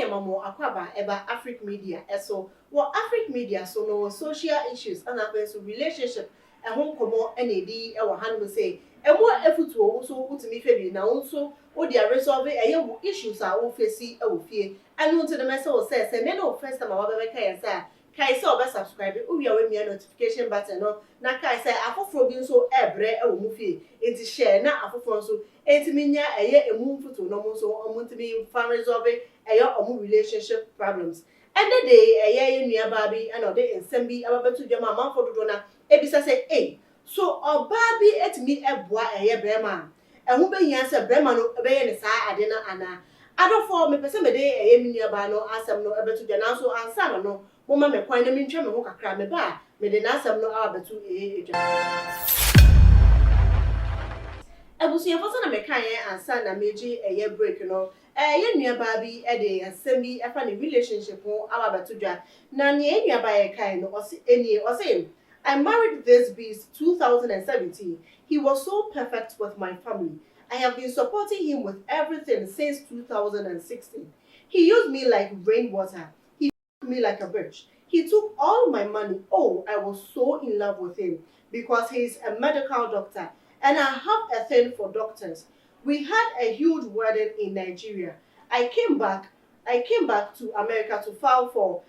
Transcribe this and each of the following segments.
mamo akwaba eba AfricMedia eso wo AfricMedia so no social issues and so relationship e ho komo enedi e wo han say e mo efutuo so utimi febi na nso wo dia resolve wo issues a wo face e wo fie anu nti the message wo say me no first time wa be kai say kai say obe subscribe wo wi we notification button no na kai say afoforo bi nso ebre e wo mu fie enti share na afoforo nso enti minya emu futu no mo so omuntimi fan resolve omu relationship problems and the day nua ba bi and ode ensem bi ababetu dwama amanfo dodo na ebisa say so oba bi etimi eboa brema ehu be hia say brema no ebeye ne saa ade na ana adofo me pese me de mi nua ba no asem no ebetu dwa na so ansa no mo ma me kwan na mi ntwa me ho kakra me ba me de na asem no ababetu edwa Ebusuya fosa na mekan ansa na meji break no ye nua ba bi de asem bi afa ne relationship ho ababetodwa na ne nua ba ye kan no ose I married this beast 2017. He was so perfect with my family. I have been supporting him with everything since 2016. He used me like rainwater. He used me like a bitch. He took all my money. Oh, I was so in love with him because he's a medical doctor. And I have a thing for doctors. We had a huge wedding in Nigeria. I came back to America to file for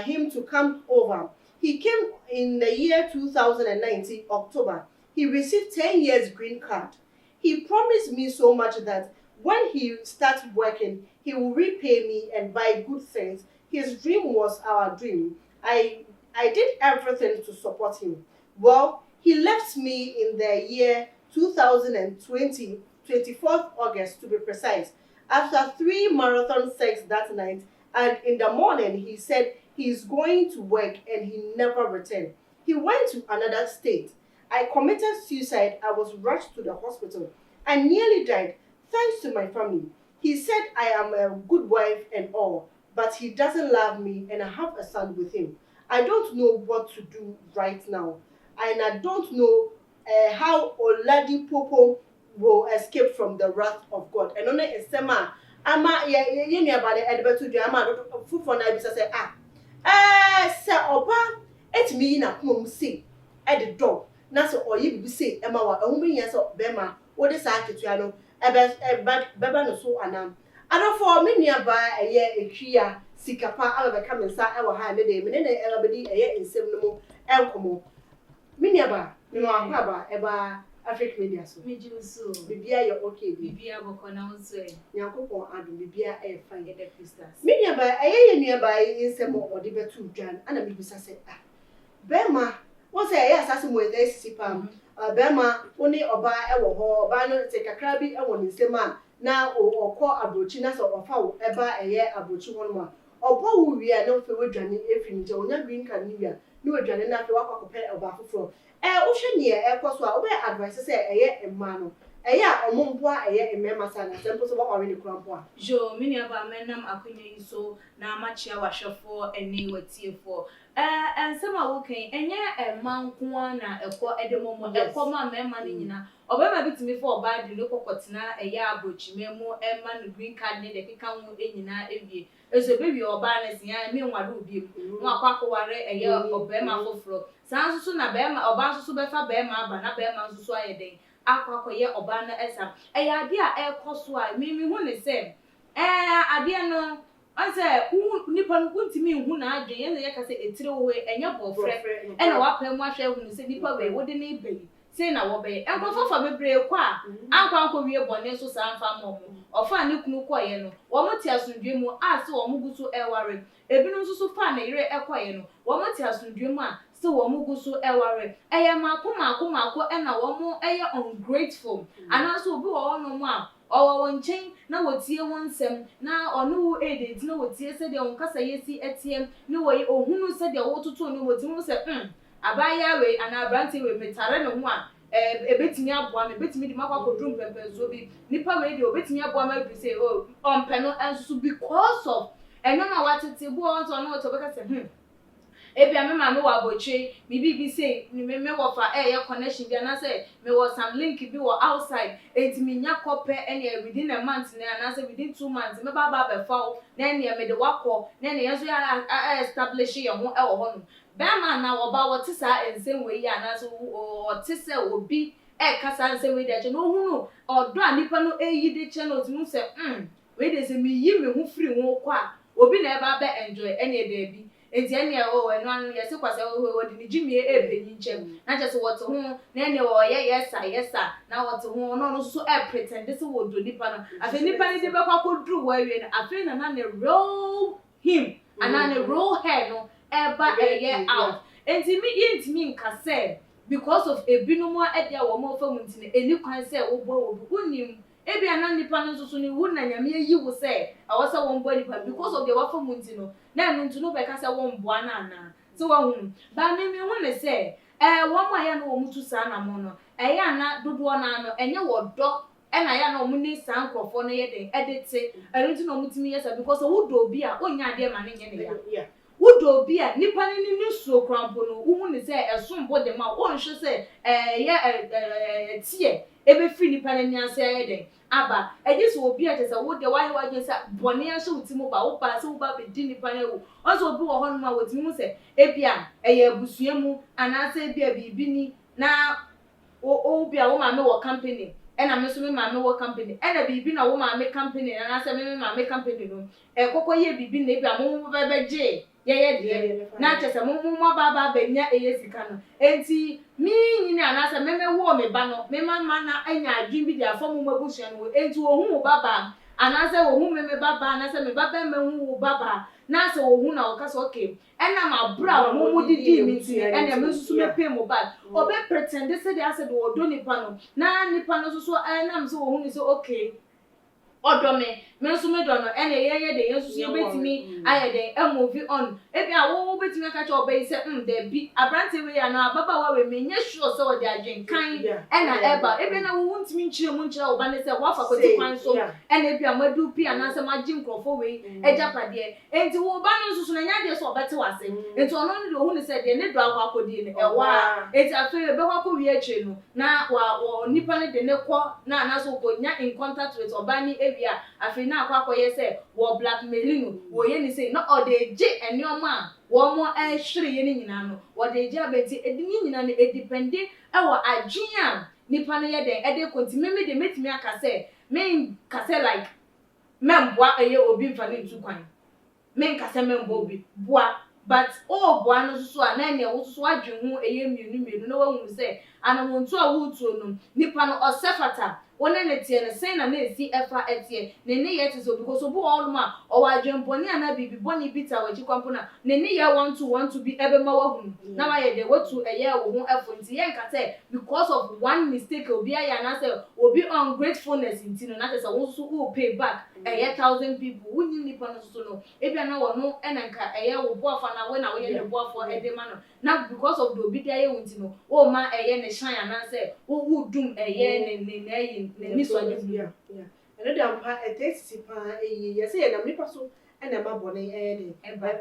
him to come over. He came in the year 2019, October. He received 10 years green card. He promised me so much that when he starts working, he will repay me and buy good things. His dream was our dream. I did everything to support him. Well, he left me in the year 2020, 24th August to be precise, after 3 marathon sex that night, and in the morning he said he's going to work and he never returned. He went to another state. I committed suicide. I was rushed to the hospital. I nearly died thanks to my family. He said I am a good wife and all, but he doesn't love me and I have a son with him. I don't know what to do right now, and I don't know how Oladi Popo will escape from the wrath of God. And only a sema ama ye about the edbetu do ama fufu na bisa say se oba etimi na kom say e the dog na so oyi bibi say e ma wa ehun be yan so be ma wo de sa ketua no beba no so anam adofo me nua ba etwia sikapa abeka mensa e wo ha me de me ne e bedi ensem no mu enkomo me nua ba no akwaba eba AfricMedia so mejimuso bibia ye okay bibia boko na unso nyankopon adu bibia e fine the Christmas me nua ba ye nua ba ensem odi betu dwan ana me bisa say bema won say asase mo e sipam bema oni oba e wo ho oba no te kakra bi e wo nsem a na okọ abrochi na so ofa wo eba abrochi ho no a obo wo wi a na fe wodwane efiri nje onya green card ni wi a na wodwane na fe wakwakope oba afoforo uhwe ne ekoso a obe advice say emma no a omompoa emema sana sempo so bakwa we kurampo a jo mini aba menam akonya yi so na amachia wahwefo eni watiefo ensem a wokan enye emanko na ekọ edemomo ekọ ma mema ni nyina obema bitimi fo oba di no kokotena abrochimemu emma no green card ne de keka ho enyina ewie ezo bewi oba na sian me nware obi no akwakoware obema foforo sanso na bema oba nso befa bema aba na bema nso ayeden akwakoye oba na esam ade a ekoso a mi hu ne se ade no anse nipa no kuntimi hu na adwen ye ka se etire wo enye bofre na wapam ahwe hu se nipa we wode ne ibeyi say na wo be enkofofa bebre kwa ankwanko wie bone so sanfa mo ofa ne kunu koye no wo moti asundwe mu ase wo muguso eware ebinu nso so fa na ire ekoye no wo moti asundwe mu a se wo muguso eware eye mako na wo mu eye ungrateful anaso obi wo no mu a owo nchen na wotie wonsem na onu edit na wotie se de onkasa yesi etiem ni wo ohunu se de wo tutu no wotimu se abaya we ana branti we metare ne ho a ebetimi aboa me betimi di makwa kodrum pempenso bi nipa we di obetimi aboa ma bi say ompe no enso because of eno na watete bu on so no to beka say ebi a me ma me wa boche me bibi say me wo fa connection bi na say me wo some link bi wo outside enti me nya kope ene within a month na say within 2 months me ba be fa na ene me de wakọ na ene yeso ya establish ye ho e wo ho no be ma na wo ba wo te sa ensem we ya na so o te se obi kasa nsem we de che no hunu odo a nipa no eyi de che no timu se we de se me yi me hu free ho kwa obi na e ba be enjoy ene de bi enti ene eno anu yesi kwase de ni jimie ebenyi nchem na je so wote ho na ene ye yesa na wote ho no so pretend se wo do nipa no afi nipa ni de be kwa kodru wa wie na afi na ne roll him and ne roll her no eba ye out enti mi nka say because of ebinumu ade a wo mo fa muntine eni kwan say wo bo unim ebi ana nipa no so ni wu na nyame yi wo say awasa wo bo nipa because of the wafa muntino na enu ntu no be ka say wo mboa na ana so wo hu ba me hu ne say wo mo aya no wo mutu sa na mo no eya na dodo na no enye wo do na ya na wo ni san krofo no ye den edite enu ntu no mutimi yesa because wo do obi a onya ade ma ne nye ne ya wodo obi a nipa ni suo krampo no wo ne say esombo de ma wo nhwe say tie ebe free nipa ni ase ayeden aba ejiso obi a tese wo de wa je say bone ya so utimo ba wo pa se wo ba be di nipa na wo ozo obi wo hono ma wotimi mu say ebi a abusua mu anase ebi a bibi ni na obi a wo ma me wo company ena me so me ma me wo company ena bibi na wo ma me company na ase me ma me company no kokoye bibi na ebi a mo be je ye na chese mo baba benya sika no enti mi nyina anasa meme wo me ba no me mama na anya adwin bi dia fo mo mabusua no enti wo hu baba anasa wo hu meme baba anasa me baba me hu baba na se wo hu na wo kasa okay ena ma bra mo didi mi ti ena me susu me pay mo bag obe pretend say dey ase do odo nipa no na nipa no so ena me so wo hu ni so okay odo me so me do no ene ye de yesusu ye betimi aye de move on ebi a wo betimi aka cho be say de bi abrante we ya na baba wa we menye sure so de adwen kan ena eba ebi na wo ntimi nchire mu nchire wo ba ne say wa fa kwati kwan so ena ebi a madu pi ana say ma jim krofo we ejapade enti wo ba no susu na nya de so obete wase enti ono ne hu ne say de ne do akwa akodi ne ewa enti afi be kwa ko wi achire no na wa nipa ne de ne kwo na na so ko nya in contact with obani ewia afi na akwa ye say wo blackmailing wo ye ni say no odeje enioma a wo mo hwere ye ni nyina no wo deje abeti edini nyina no edepende e wo adwen a nipa no ye den ede konti meme de metimi aka say men ka say like memboa eye obi mfa ne ntu kwan men ka say memboa obi boa but boa no so a na ne wo so adwen hu eye mienu no wa hu say anawontu a wo tuo no nipa no osefata wona ne tie ne sen na esi efa etie ne ne ye tizo because obu all ma o wa dwemponi ana bibi boni bita waji kwampo na ne ne ye want to be ebe ma wa hu na wa ye de watu eye wo hu efo nti ye nka say because of one mistake obi aya na say obi ungratefulness nti no na say wo so wo pay back 1,000 people wunyi nipa no so no ebi na wo no enanka eye wo bo afa na we na we ye de bo afa edema no na because of the obi dia ye nti no o ma eye ne shine ana say wo dum eye ne ni so adwuma ene da mpa etesi pa ye say na nipa so ena ma bone de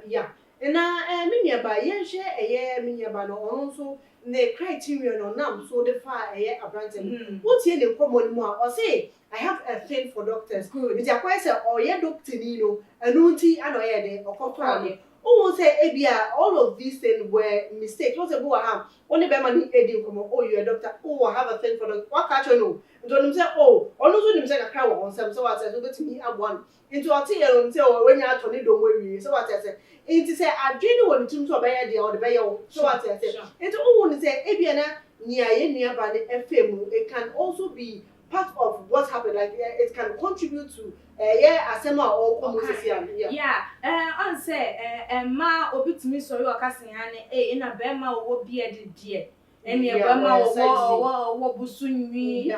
ya na minya ba ye hwe eye minya ba no on so the criteria no nam so the far eye abrante what ye le common mu a o say I have a thing for doctors good it akwa say o ye doctor ni no enu nti ano ye de okofa who say ebia all of these things were mistakes what about have only be man edi come oh you a doctor oh I have a thing for doctor what catch no don't say oh onu so nim say kakra wo onsem so what say so betimi abwan into ati ye say o wenya atoni do we so what say it say adwene won tim so obeye de o de beye so what say into who say ebia na nia ye nia ba ne efemu it can also be part of what happened like it can contribute to asema or on say ma obitumi sori okase hane na be ma wo bia de ene be ma wo busunwi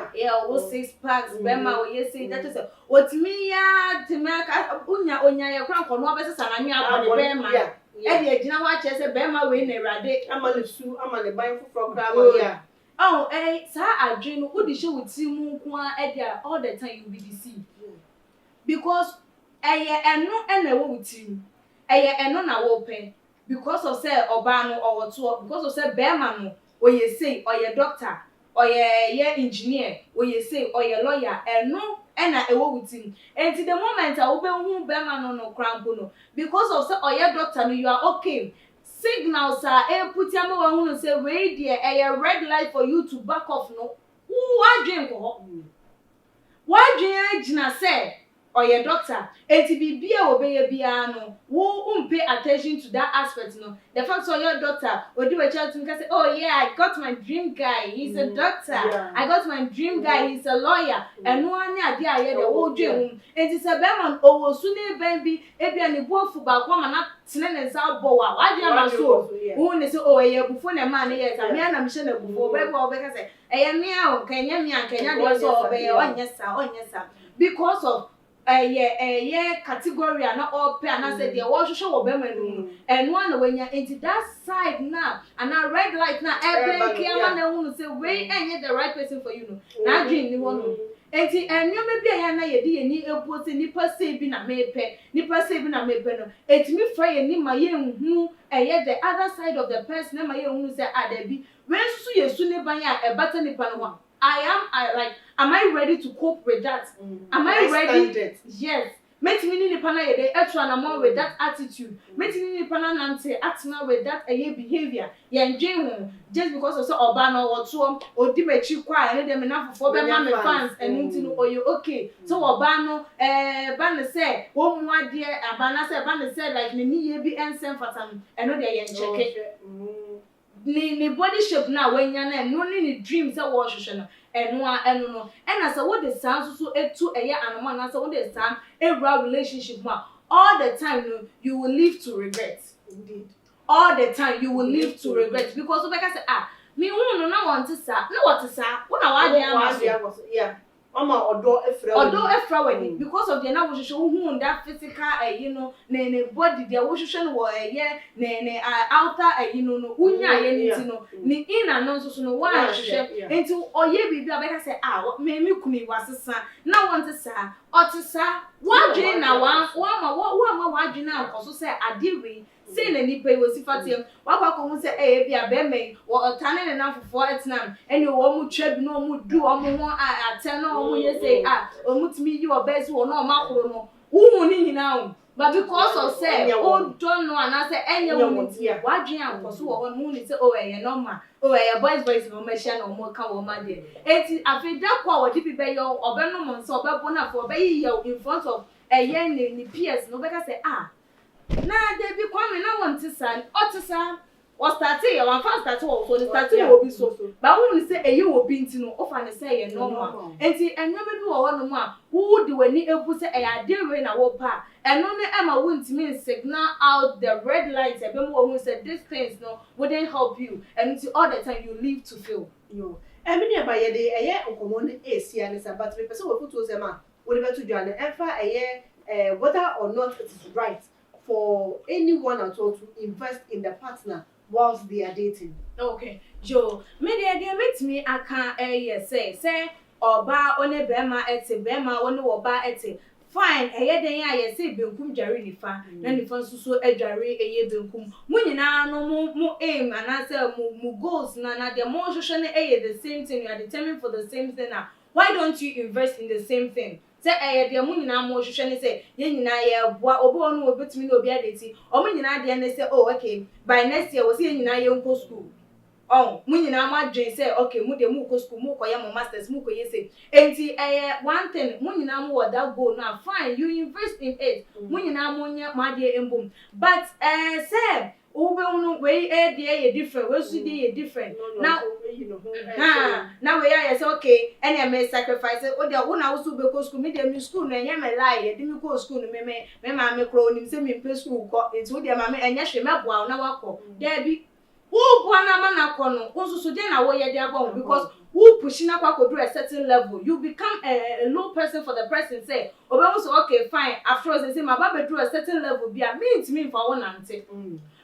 wo 6 packs be ma wo yesi that is otimi ya timaka onya ye kran kono obesesa na nwa abode be ma de agina wa che se be ma we na erade amalesu amale ban foforo kra ya oh sa adwin no odi she wuti mu nko a all the time you be deceived because eye eno na wo wuti eye eno na wo pe because of say oba no or to because of say bearman no or you say or your doctor or your engineer or you say or your lawyer and no ena ewo with him and the moment I open who bearman no crampo no because of say or your doctor no you are okay signals are put your mama say wait there a red light for you to back off no who drink why drink gina say or your doctor enti bibia obeye bia no wo pay attention to that aspect no the fact so your doctor odi we chat to say oh yeah I got my dream guy he's a doctor I got my dream guy he's a lawyer and no ani ade aye de wo dwen enti se be man owo su ne ban bi ebia ne bofu ba kwa ma na tene ne za bo wa wade ama so wo ne se oh yeah bufo na ma ne yes me na me she na bufo be bo be ka say eye me a kanya me a kanya de so obeye onyesa because of category na all pay and say there was show be manu and one when you into that side now and a red light now every camera na who say we ain't the right person for you no na dream ni one enti enyo me bia na ye de ni epo se ni pa say bi na mepe ni pa say bi na mepe no etimi fra ye ni ma ye hu the other side of the person na ma ye hu say adabi when su ye su ne ban ya e bata ni pa no am I ready to cope with that? Am I ready? Yes. Metimi ni pana ye dey extra na more with that attitude. Metimi ni pana nante atina with that behavior. Ye ndwen just because of so oba no woto odi mechi kwa ene dem na fofo be ma me fans enu ti no oyo okay. So oba no ba ne say wo mu ade aba na say ba ne say like ne ni ye bi ensem fatam eno de ye ncheke. Ni body shape na wenya na no ni dream say wo hwehwe no enu no and as what the sound so etu eye anoma na say what the sound every relationship ma all the time no you will live to regret indeed all the time you will live to regret because we can say me hu no na want sa na what sa wo na wa dia ma yeah mama odo efra wani because of the na wo hwehwe hu that physical ne body there wo hwehwe no wo ne outer no unya ye ni no ni inner no so no wa hwehwe enti oye bibi abeka say me kumi wasesa na want sa otisa wa dwen na wa dwen na nkoso say adewe say na nipa wo sifatem wa kwa ko hu say bia be me wo otane ne na fofo etinam eni wo mu twa bi no mu du o mu ho aten no mu ye say o mu timi yi obezi wo no makoro no wu ni nyina o but because of say o don't know and say enye wo ni wa dwen ankoso wo no ni say normal boys no machine no mo ka wo ma de eti afeda kwa wo di be yo obeno mo nso obebo na for be yi in front of ni PS no be ka say na de bi kwame na want sa otisa o started your one first start so the starting will be so but when say eyi wo bi ntino o fa ne say ye normal enti enyo be bi wo no mu wo de wani ebu say ade we na wo pa eno ne ema wo ntimi signal out the red lights e be mo wo say these things no wouldn't help you and all the time you live to feel yo emini aba ye de eye nkomo ne esia ne sa but me person wo photo say ma wo de beto dwane emfa eye whether or not it is right for anyone at all to invest in the partner whilst they are dating. Okay. Joe, me meet me aka say oba one bema ete bema one oba ete fine den ya say benkum jare nifa na nifa so adware benkum mu nyina no mu aim and say mu goals na the more hwehwe na the same thing you are determined for the same thing now why don't you invest in the same thing say de mu nyina mo hwehwe ne say ye nyina ye boa obi onu obetumi na obi adeti o mu nyina de ne say oh okay by next year we say ye nyina ye nko school mu nyina ma dwen say okay mu de mu ko school mu ko ye mo masters mu ko ye say enti one thing mu nyina mo that goal now fine you invest in it mu nyina mo nya ma de embom but say ube unu we dey different we su dey different now now we are say okay any me sacrifice o dey una wo su be ko school me dey me school no enye me lie dey me ko school no me ma me kro ni say me pe school ko enti wo dey ma me enye hwe me boa na wakọ dey bi wo boa na ma na kọ no wo so dey na wo ye dey abon because who pushing up to a certain level you become a low person for the person say okay fine after all say my baby do a certain level be mean to me for one ante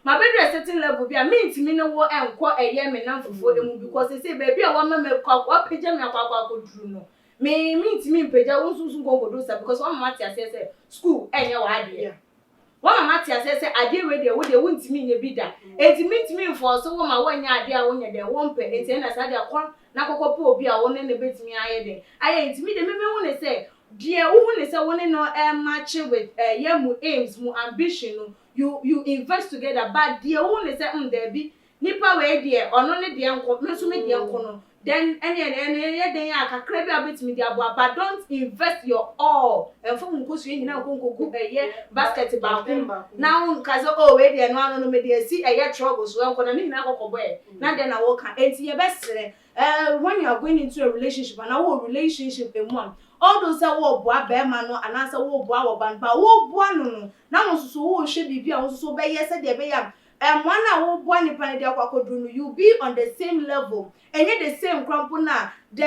my baby a certain level be mean to me no wo enko eye me na fofo emu because they say baby I want me kwa page me akwa ko duru no me mean to me page wo sunsun go do say because one matter say school enye wa ade One mama tia say ade we dey wo dey wontimi nye bi da. Enti mintimi for so wo ma wanya ade a wonya dey won pe enti na sa dey akon na kokko pe obi a wo ne betimi aye den. Aye enti mi dey me hu ne say dear who ne say woni no match with mu aims mu ambition no you invest together but dear who ne say there be nipa we dear ono ne dear nko me so me dear nko no then any den ya kakra bi abetimi dia bo but don't invest your all and for nko so nyina nko gu basket ba ko now nka so we dear no me dear see trouble so nko na nyina kokko boy na den na wo ka enti ye besere when you are going into a relationship and our relationship in one all those say wo boa be ma no anasa wo boa wo ban ba wo boa no na wo so wo hwe bibia wo so be yes de be yam one na wo boa ni pan de akwakodru no you be on the same level and the same crumple na the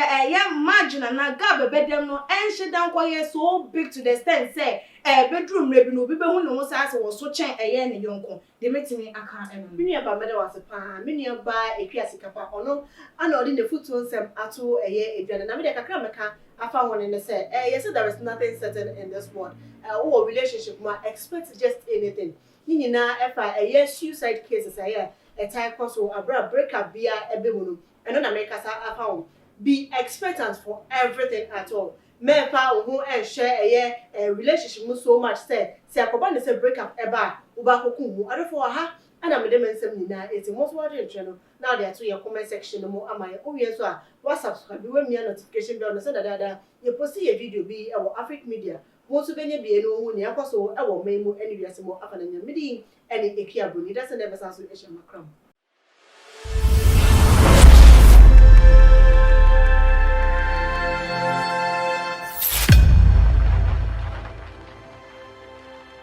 margin na gap be dem no enhye dan koye so big to the extent say bedroom rebi no bi be hu no say ase wo so chen ne yonko de metimi aka eno mini aba mede wase pa mini aba ekwiasika pa ono ana odi ne futu nsem ato eduane na mede kakra meka afa won ne say you say there is nothing certain in this world or relationship ma expect just anything ni nyina efa suicide cases tie so abra breakup bia ebe mu no eno na make kasa afa won be expectant for everything at all mefa wo share relationship mu so much say akoba ne say breakup eba uba koku mu adofo ha ana me dem nsem nyina eti mo so wade ntwe no now dey to your comment section mo amaye owie so a subscribe we mia notification bell no so dada you post your video bi e wo AfricMedia mo so benye bi eno hu ne akoso e wo memu eni wiase mo afa na nyamidi eni ekiaboni that's never so e makram